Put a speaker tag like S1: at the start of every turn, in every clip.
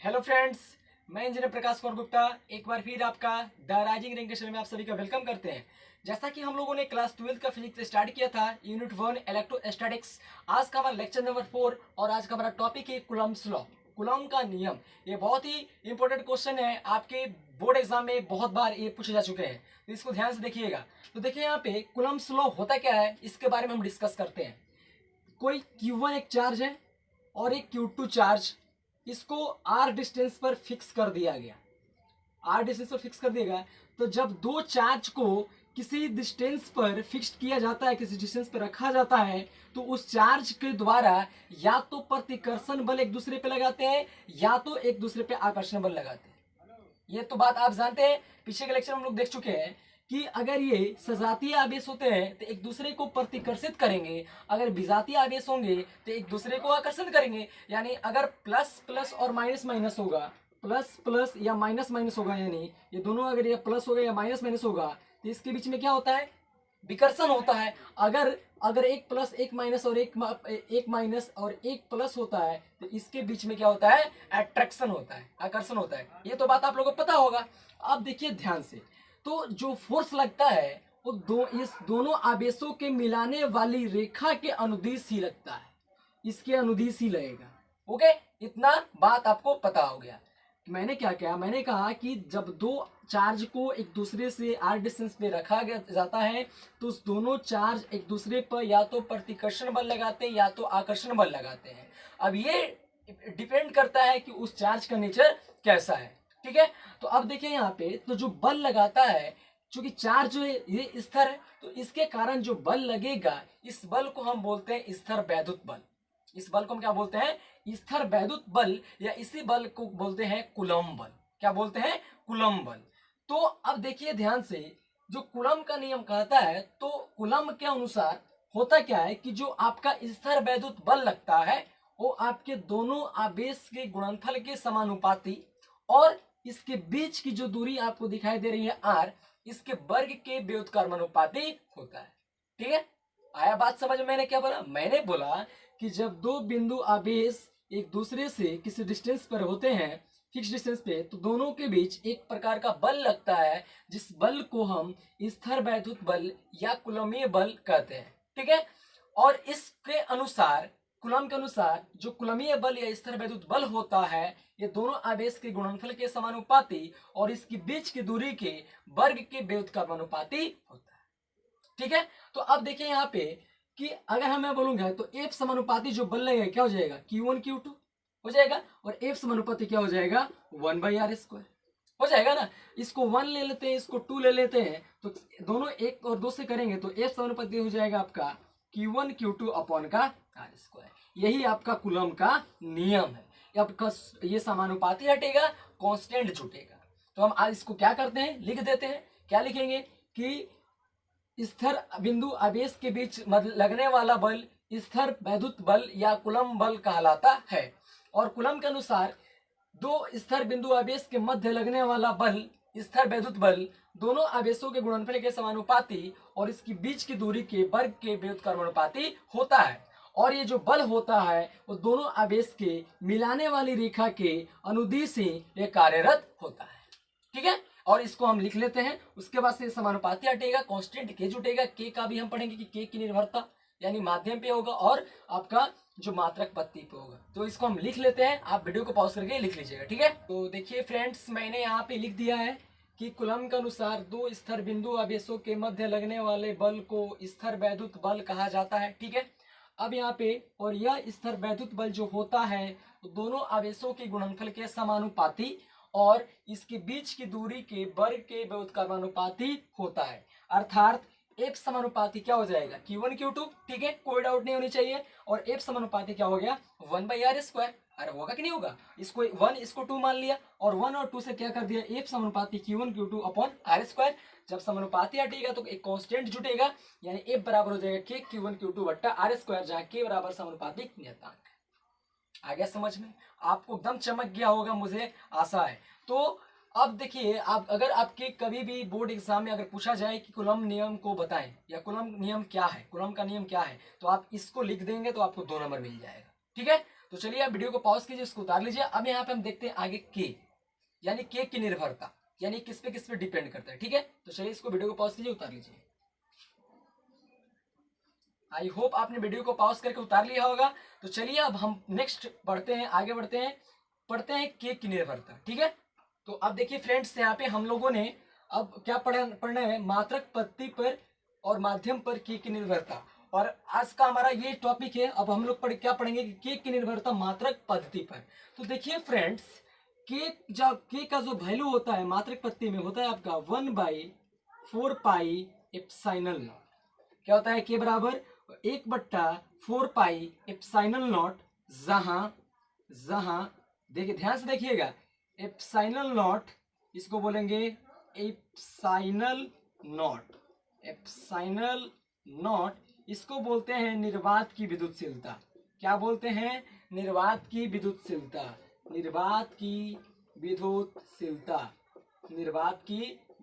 S1: Hello friends, मैं engineer Prakash Kumar Gupta एक बार फिर आपका द राइजिंग रैंक चैनल में आप सभी का वेलकम करते हैं। जैसा कि हम लोगों ने क्लास 12 का फिजिक्स स्टार्ट किया था, यूनिट 1 इलेक्ट्रोस्टैटिक्स। आज का हमारा लेक्चर नंबर 4 और आज का हमारा टॉपिक है कूलम्ब्स लॉ, कूलम्ब का नियम। ये बहुत ही इंपॉर्टेंट क्वेश्चन है, आपके बोर्ड एग्जाम में बहुत बार ये पूछे जा चुके हैं, तो इसको ध्यान से देखिएगा। तो देखिए यहाँ पे कूलम्ब्स लॉ होता क्या है, इसके बारे में हम डिस्कस करते हैं। कोई Q1 एक चार्ज है और एक Q2 चार्ज, इसको r डिस्टेंस पर फिक्स कर दिया गया। r डिस्टेंस पर फिक्स कर दिया गया, तो जब दो चार्ज को किसी डिस्टेंस पर फिक्स किया जाता है, किसी डिस्टेंस पर रखा जाता है, तो उस चार्ज के द्वारा या तो प्रतिकर्षण बल एक दूसरे पे लगाते हैं या तो एक दूसरे पे आकर्षण बल लगाते हैं। ये तो बात आप जानते हैं, पीछे के लेक्चर हम लोग देख चुके हैं कि अगर ये सजातीय आवेश होते हैं तो एक दूसरे को प्रतिकर्षित करेंगे, अगर विजातीय आवेश होंगे तो एक दूसरे को आकर्षण करेंगे। यानी अगर प्लस प्लस और माइनस माइनस होगा, प्लस प्लस या माइनस माइनस होगा, यानी ये दोनों अगर ये प्लस होगा या माइनस माइनस होगा, तो इसके बीच में क्या होता है, विकर्षण होता है। अगर अगर एक प्लस एक माइनस और एक माइनस और एक प्लस होता है, तो इसके बीच में क्या होता है, अट्रैक्शन होता है, आकर्षण होता है। ये तो बात आप लोगों को पता होगा। अब देखिए ध्यान से, तो जो फोर्स लगता है वो इस दोनों आवेशों के मिलाने वाली रेखा के अनुदिश ही लगता है, इसके अनुदिश ही लगेगा। ओके, इतना बात आपको पता हो गया। मैंने क्या किया, मैंने कहा कि जब दो चार्ज को एक दूसरे से r डिस्टेंस पे रखा जाता है, तो उस दोनों चार्ज एक दूसरे पर या तो प्रतिकर्षण बल लगाते हैं या तो आकर्षण बल लगाते हैं। अब ये डिपेंड करता है कि उस चार्ज का नेचर कैसा है। ठीक है, तो अब देखिए यहाँ पे, तो जो बल लगाता है, चूंकि चार्ज जो है ये स्थिर है, तो इसके कारण जो बल लगेगा, इस बल को हम बोलते हैं स्थिर वैद्युत बल। इस बल को हम क्या बोलते हैं, स्थिर वैद्युत बल, या इसी बल को बोलते हैं कूलम्ब बल। क्या बोलते हैं, कूलम्ब बल। तो अब देखिए ध्यान से, जो कूलम्ब का नियम कहता है, तो कूलम्ब के अनुसार होता क्या है कि जो आपका स्थिर वैद्युत बल लगता है, वो आपके दोनों आवेश के गुणनफल के समानुपाती और इसके बीच की जो दूरी आपको दिखाई दे रही है r, इसके वर्ग के व्युत्क्रमानुपाती होता है। ठीक है, आया बात समझ में। मैंने क्या बोला, मैंने बोला कि जब दो बिंदु आवेश एक दूसरे से किसी डिस्टेंस पर होते हैं, फिक्स डिस्टेंस पे, तो दोनों के बीच एक प्रकार का बल लगता है, जिस बल को हम स्थिर वैद्युत बल या कूलम्बीय बल कहते हैं। ठीक है, और इसके अनुसार, कूलम्ब के अनुसार, जो कूलम्बीय बल या स्थिर वैद्युत बल होता है, ये दोनों आवेश के गुणनफल के समानुपाती और इसके बीच की दूरी के वर्ग के व्युत्क्रमानुपाती होता है। ठीक है, तो अब देखिए यहाँ पे कि अगर हमें बोलूंगा तो F समानुपाती जो बल लगेगा क्या हो जाएगा, Q1 Q2 हो जाएगा, और F समानुपाती क्या हो जाएगा, 1/r² हो जाएगा ना। इसको 1 ले लेते हैं, इसको 2 ले लेते हैं, तो दोनों 1 और 2 से करेंगे तो F समानुपाती हो जाएगा आपका Q1 Q2 अपॉन का r²। यही आपका कूलम्ब का नियम है। आपका ये समानुपाती हटेगा, कांस्टेंट जुटेगा। तो हम आज इसको क्या करते हैं, लिख देते हैं। क्या लिखेंगे कि स्थिर बिंदु आवेश के बीच लगने वाला बल स्थिर वैद्युत बल या कूलम्ब बल कहलाता है। और कूलम्ब के अनुसार दो स्थिर बिंदु आवेश के मध्य लगने वाला बल स्थिर वैद्युत बल दोनों आवेशों के गुणनफल के समानुपाती और इसकी बीच की दूरी के वर्ग के व्युत्क्रमानुपाती होता है। और ये जो बल होता है वो दोनों आवेश के मिलाने वाली रेखा के अनुदिश ही ये कार्यरत होता है। ठीक है, और इसको हम लिख लेते हैं। उसके बाद से समानुपाती हटेगा, कांस्टेंट के जुटेगा। के का भी हम पढ़ेंगे कि के की निर्भरता यानी माध्यम पे होगा और आपका जो मात्रक पत्ती पे होगा। तो इसको हम लिख लेते हैं, आप वीडियो को पॉज करके लिख लीजिएगा। ठीक है, तो देखिए फ्रेंड्स, मैंने यहाँ पे लिख दिया है कि कूलम्ब के अनुसार दो स्थिर बिंदु आवेशों के मध्य लगने वाले बल को स्थिर वैद्युत बल कहा जाता है। ठीक है, अब यहाँ पे, और यह स्थिर वैद्युत बल जो होता है तो दोनों आवेशों के गुणनफल के समानुपाती और इसके बीच की दूरी के वर्ग के व्युत्क्रमानुपाती होता है। अर्थात F समानुपाती क्या हो जाएगा, Q1 Q2। ठीक है, कोई डाउट नहीं होनी चाहिए। और F समानुपाती क्या हो गया, 1/r²। अरे होगा कि नहीं होगा, इसको 1 इसको 2 मान लिया और 1 और 2 से क्या कर दिया, F समानुपाती Q1 Q2 अपॉन r²। जब समानुपाती हटेगा तो एक कांस्टेंट जुटेगा, यानी F बराबर हो जाएगा K Q1 Q2 बट्टा r², जहाँ K बराबर समानुपातिक नियतांक। आ गया समझ में, आपको एकदम चमक गया होगा, मुझे आशा है। तो अब देखिए, आप अगर आपके कभी भी बोर्ड एग्जाम में अगर पूछा जाए कि कूलम्ब नियम को बताएं या कूलम्ब नियम क्या है, कूलम्ब का नियम क्या है, तो आप इसको लिख देंगे तो आपको 2 नंबर मिल जाएगा। ठीक है, तो चलिए आप वीडियो को पॉज कीजिए, इसको उतार लीजिए। अब यहाँ पे हम देखते हैं आगे के, यानी के की निर्भरता, यानी किस पे डिपेंड करता है। ठीक है, तो चलिए इसको वीडियो को पॉज कीजिए, उतार लीजिए। आई होप आपने वीडियो को पॉज करके उतार लिया होगा। तो चलिए अब हम नेक्स्ट बढ़ते हैं, आगे बढ़ते हैं, पढ़ते हैं के की निर्भरता। ठीक है, तो अब देखिए फ्रेंड्स, यहाँ पे हम लोगों ने अब क्या पढ़ना है, मात्रक पद्धति पर और माध्यम पर के की निर्भरता। और आज का हमारा ये टॉपिक है। अब हम लोग क्या पढ़ेंगे कि के की निर्भरता मात्रक पद्धति पर। तो देखिए फ्रेंड्स, के का जो वैल्यू होता है मात्रक पद्धति में होता है आपका 1/4 पाई एप्सिलॉन नॉट। क्या होता है, के बराबर 1/4 पाई एप्सिलॉन नॉट, जहां देखिए ध्यान से देखिएगा, एप्सिलॉन नॉट इसको बोलेंगे एप्सिलॉन नॉट। एप्सिलॉन नॉट इसको बोलते हैं निर्वात की विद्युतशीलता। क्या बोलते हैं, निर्वात की विद्युतशीलता, निर्वात की विद्युतशीलता, निर्वात की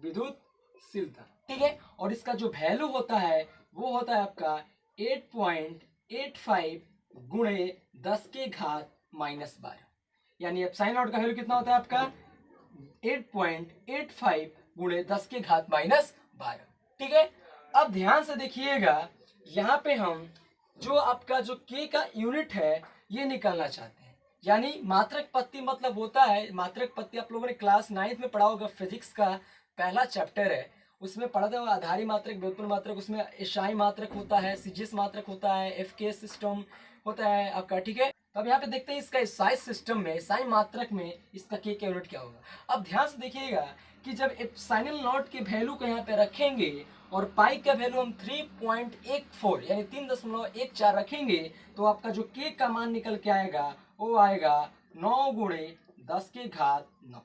S1: विद्युतशीलता। ठीक है, और इसका जो वैल्यू होता है वो होता है आपका 8.85 गुणे 10 के घात -12। यानी एप्सिलॉन नॉट का वैल्यू कितना होता है आपका 8.85 गुणे 10 के घात -12। ठीक है, अब ध्यान से देखिएगा, यहाँ पे हम जो आपका जो के का यूनिट है ये निकालना चाहते हैं। यानी मात्रक पद्धति मतलब होता है, मात्रक पद्धति आप लोगों ने क्लास 9th में पढ़ा होगा, फिजिक्स का पहला चैप्टर है, उसमें पढ़ा था आधारी मात्रक, व्युत्पन्न मात्रक, उसमें एसआई मात्रक होता है, सीजीएस मात्रक होता है, एफके सिस्टम होता है आपका। ठीक है, तो अब यहाँ पे देखते हैं इसका एसआई सिस्टम में, एसआई मात्रक में इसका के का यूनिट क्या होगा। अब ध्यान से देखिएगा कि जब एप्सिलॉन नॉट के वैल्यू को यहाँ पे रखेंगे और पाई का वैल्यू हम 3.14 यानी 3.14 रखेंगे, तो आपका जो के का मान निकल के आएगा वो आएगा 9 गुणे 10 के घात 9।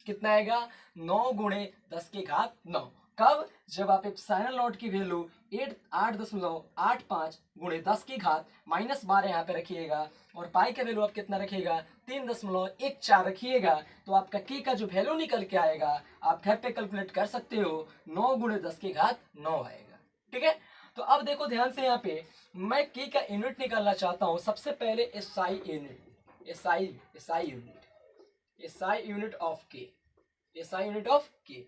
S1: कितना आएगा, 9 गुणे 10 के घात 9। कब, जब आप एप्सिलॉन नॉट की वैल्यू 8.85 गुणे 10 की घात -12 यहाँ पे रखिएगा और पाई का वैल्यू आप कितना रखिएगा 3.14 रखिएगा, तो आपका के का जो वैल्यू निकल के आएगा आप घर पे कैलकुलेट कर सकते हो, 9 गुणे 10 की घात 9 आएगा। ठीक है, तो अब देखो ध्यान से, यहाँ पे मैं के का यूनिट निकालना चाहता हूँ। सबसे पहले SI unit, SI unit of के, एसआई यूनिट ऑफ के।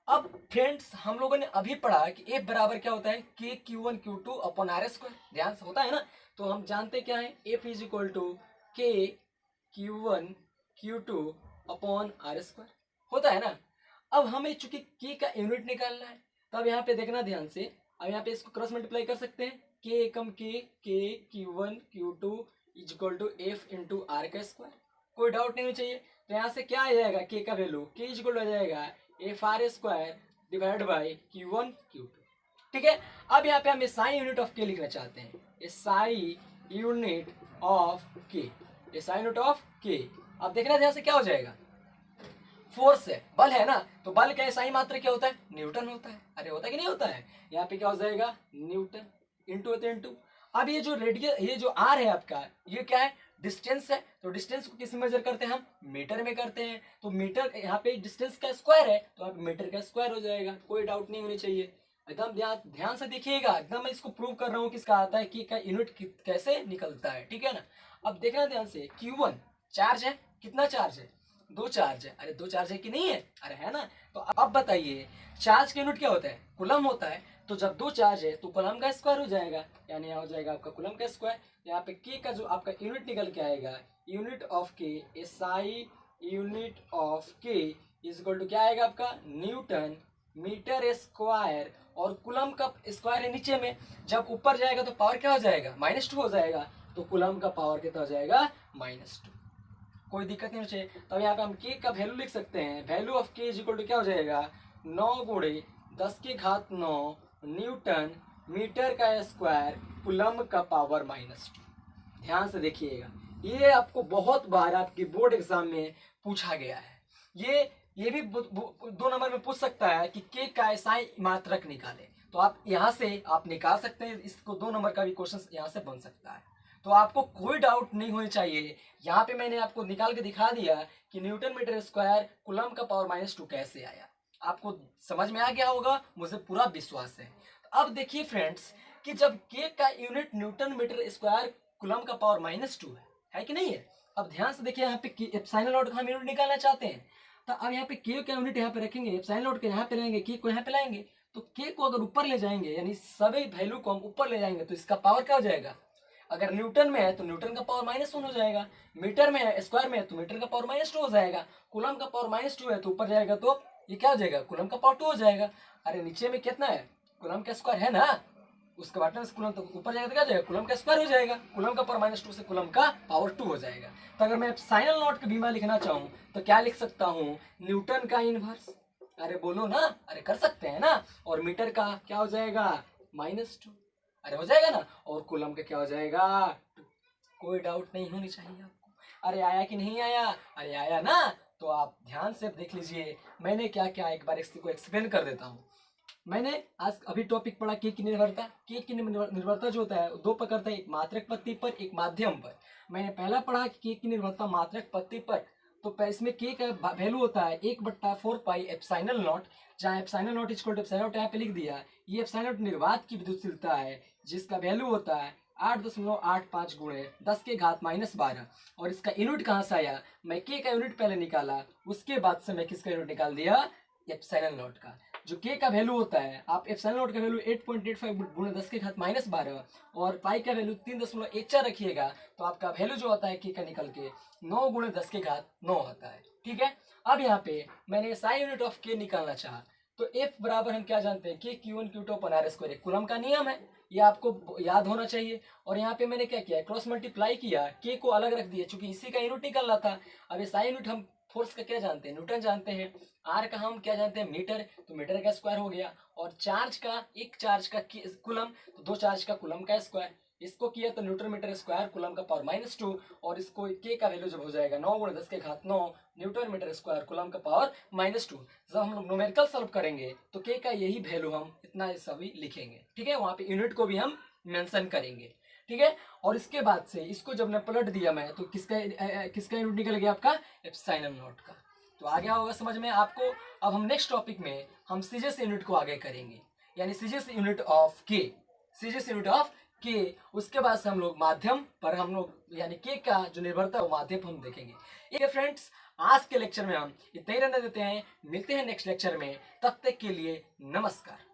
S1: अब फ्रेंड्स, हम लोगों ने अभी पढ़ा कि F बराबर क्या होता है, के Q1 Q2 upon R square. ध्यान से होता है ना, तो हम जानते क्या है, F इज इक्वल टू के Q1 Q2 upon R square होता है ना। अब हमें चूंकि के का यूनिट निकालना है, तो अब यहाँ पे देखना ध्यान से, अब यहाँ पे इसको क्रॉस मल्टीप्लाई कर सकते हैं, के एकम के Q1 Q2 is equal to F into R का स्क्वायर। कोई डाउट नहीं होना चाहिए। तो यहाँ से क्या आ जाएगा, के का वैल्यू के इज इक्वल हो जाएगा FR square divide by Q1 Q2। ठीक है, अब यहाँ पे हम एसआई यूनिट ऑफ के लिखना चाहते हैं, एसआई यूनिट ऑफ के, एसआई यूनिट ऑफ के। अब देखना ध्यान से क्या हो जाएगा, फोर्स है, बल है ना, तो बल का एसआई मात्रक क्या होता है, न्यूटन होता है। अरे होता है कि नहीं होता है, यहाँ पे क्या हो जाएगा न्यूटन, इंटू होते इंटू। अब ये जो रेडियस, ये जो आर है आपका, ये क्या है, डिस्टेंस है। तो डिस्टेंस को किस में मेजर करते हैं, हम मीटर में करते हैं। तो मीटर यहाँ पे डिस्टेंस का स्क्वायर है, तो आप मीटर का स्क्वायर हो जाएगा। कोई डाउट नहीं होनी चाहिए, एकदम ध्यान से देखिएगा, एकदम मैं इसको प्रूव कर रहा हूँ किसका आता है, कि का यूनिट कैसे निकलता है। ठीक है ना, अब देखना ध्यान से, Q1 चार्ज है, कितना चार्ज है, 2 चार्ज है। अरे 2 चार्ज है कि नहीं है, अरे है ना। तो अब बताइए चार्ज का यूनिट क्या होता है, कूलम होता है। तो जब 2 चार्ज है तो कूलम का स्क्वायर हो जाएगा, यानी यहाँ हो जाएगा आपका कूलम का स्क्वायर। यहाँ पे के का जो आपका यूनिट निकल के आएगा, यूनिट ऑफ के, एसआई यूनिट ऑफ के इज इक्वल टू क्या आएगा आपका, न्यूटन मीटर स्क्वायर। और कूलम का स्क्वायर है नीचे में, जब ऊपर जाएगा तो पावर क्या हो जाएगा, -2 हो जाएगा। तो कूलम का पावर कितना हो जाएगा, -2। कोई दिक्कत नहीं चाहिए। तो यहाँ पे हम के का वैल्यू लिख सकते हैं, वैल्यू ऑफ के इज इक्वल टू क्या हो जाएगा, 9 गुणे 10 के घात 9 न्यूटन मीटर का स्क्वायर कूलम का पावर -2। ध्यान से देखिएगा, ये आपको बहुत बार आपके बोर्ड एग्जाम में पूछा गया है। ये भी 2 नंबर में पूछ सकता है कि के का एसआई मात्रक निकाले, तो आप यहाँ से आप निकाल सकते हैं। इसको 2 नंबर का भी क्वेश्चन यहाँ से बन सकता है। तो आपको कोई डाउट नहीं होनी चाहिए। यहाँ पे मैंने आपको निकाल के दिखा दिया कि न्यूटन मीटर स्क्वायर कूलम का पावर -2 कैसे आया। आपको समझ में आ गया होगा, मुझे पूरा विश्वास है। तो अब देखिए फ्रेंड्स कि जब के का unit newton metre square coulomb का पावर -2 है, है कि नहीं है। अब ध्यान से देखिए यहाँ पे एप्सिलॉन नॉट का हम यूनिट निकालना चाहते हैं, तो अब यहाँ पे के का यूनिट यहाँ पे रखेंगे, एप्सिलॉन नॉट के यहाँ पे लाएंगे, के को यहाँ पे लाएंगे, तो के को अगर ऊपर ले जाएंगे यानी सभी वैल्यू को हम ऊपर ले जाएंगे तो इसका पावर क्या हो जाएगा, अगर न्यूटन में है तो न्यूटन का पावर -1 हो जाएगा, मीटर में है स्क्वायर में है तो मीटर का पावर -2 हो जाएगा, कूलम का पावर -2 है तो ऊपर जाएगा तो ये क्या हो जाएगा, कूलम का पावर 2 हो जाएगा। अरे नीचे में कितना है, कूलम का स्क्वायर है ना, उसके बाद में कूलम तो ऊपर जाएगा तो क्या हो जाएगा, कूलम का स्क्वायर हो जाएगा, कूलम का पावर -2 से कूलम का पावर 2 हो जाएगा। तो अगर मैं एप्सिलॉन नॉट का बीमा लिखना चाहूँ तो क्या लिख सकता हूँ, न्यूटन का इनवर्स, अरे बोलो ना, अरे कर सकते हैं ना, और मीटर का क्या हो जाएगा -2, अरे हो जाएगा ना, और कूलम का क्या हो जाएगा 2। कोई डाउट नहीं होनी चाहिए आपको, अरे आया कि नहीं आया, अरे आया ना, तो आप ध्यान से देख लीजिए मैंने क्या क्या एक बार इसको एक्सप्लेन कर देता हूँ। मैंने आज अभी टॉपिक पढ़ा के की निर्भरता, के की निर्भरता जो होता है दो प्रकार है, एक मात्रक पत्ती पर, एक माध्यम पर। मैंने पहला पढ़ा कि के की निर्भरता मात्रक पत्ती पर, तो इसमें के का वैल्यू होता है 1/4 पाई एप्सिलॉन नॉट, जहाँ epsilon naught equal to epsilon naught यहाँ पे लिख दिया। ये एप्सिलॉन नॉट निर्वात की विद्युतशीलता है जिसका वैल्यू होता है 8.85 गुणे 10 के घात -12, और इसका यूनिट कहाँ से आया, मैं के का यूनिट पहले निकाला, उसके बाद से मैं किसका यूनिट निकाल दिया, एप्सिलॉन नॉट का। जो के का वैल्यू होता है, आप एप्सिलॉन नॉट का वैल्यू 8.85 गुणे 10 के घात -12 और पाई का वैल्यू 3.14 रखिएगा, तो आपका वैल्यू जो होता है के का निकल के 9 गुणे 10 के घात 9 होता है। ठीक है, अब यहाँ पे मैंने SI यूनिट ऑफ के निकालना चाहा, तो F बराबर हम क्या जानते हैं, के Q1 Q2 अपन R स्क्वायर, कूलम का नियम है, ये आपको याद होना चाहिए। और यहाँ पे मैंने क्या किया, क्रॉस मल्टीप्लाई किया, के को अलग रख दिया क्योंकि इसी का यूनिट निकल रहा था। अब SI यूनिट हम फोर्स का क्या जानते हैं, न्यूटन जानते हैं, आर का हम क्या जानते हैं, मीटर, तो मीटर का स्क्वायर हो गया, और चार्ज का, एक चार्ज का कूलम, तो 2 चार्ज का कूलम का स्क्वायर, इसको किया तो न्यूटन मीटर स्क्वायर कूलम का पावर -2, और इसको के का वैल्यू जब हो जाएगा 9 गुणे 10 के घात 9 न्यूटन मीटर स्क्वायर कूलम का पावर -2। जब हम लोग न्यूमेरिकल सॉल्व करेंगे तो के का यही वैल्यू हम इतना सभी लिखेंगे। ठीक है, वहां पे यूनिट को भी हम मेंशन करेंगे। ठीक है, और इसके बाद से इसको जब मैं पलट दिया मैं, तो किसका यूनिट निकल गया आपका, एप्सिलॉन नॉट का। तो आ गया होगा समझ में आपको। अब हम नेक्स्ट टॉपिक में हम सीजीएस यूनिट को आगे करेंगे, यानी सीजीएस यूनिट ऑफ के, सीजीएस यूनिट ऑफ के। उसके बाद से हम लोग माध्यम पर हम लोग यानी के का जो निर्भरता है वो माध्यम हम देखेंगे। ये फ्रेंड्स, आज के लेक्चर में हम इतना ही रहने देते हैं, मिलते हैं नेक्स्ट लेक्चर में, तब तक के लिए नमस्कार।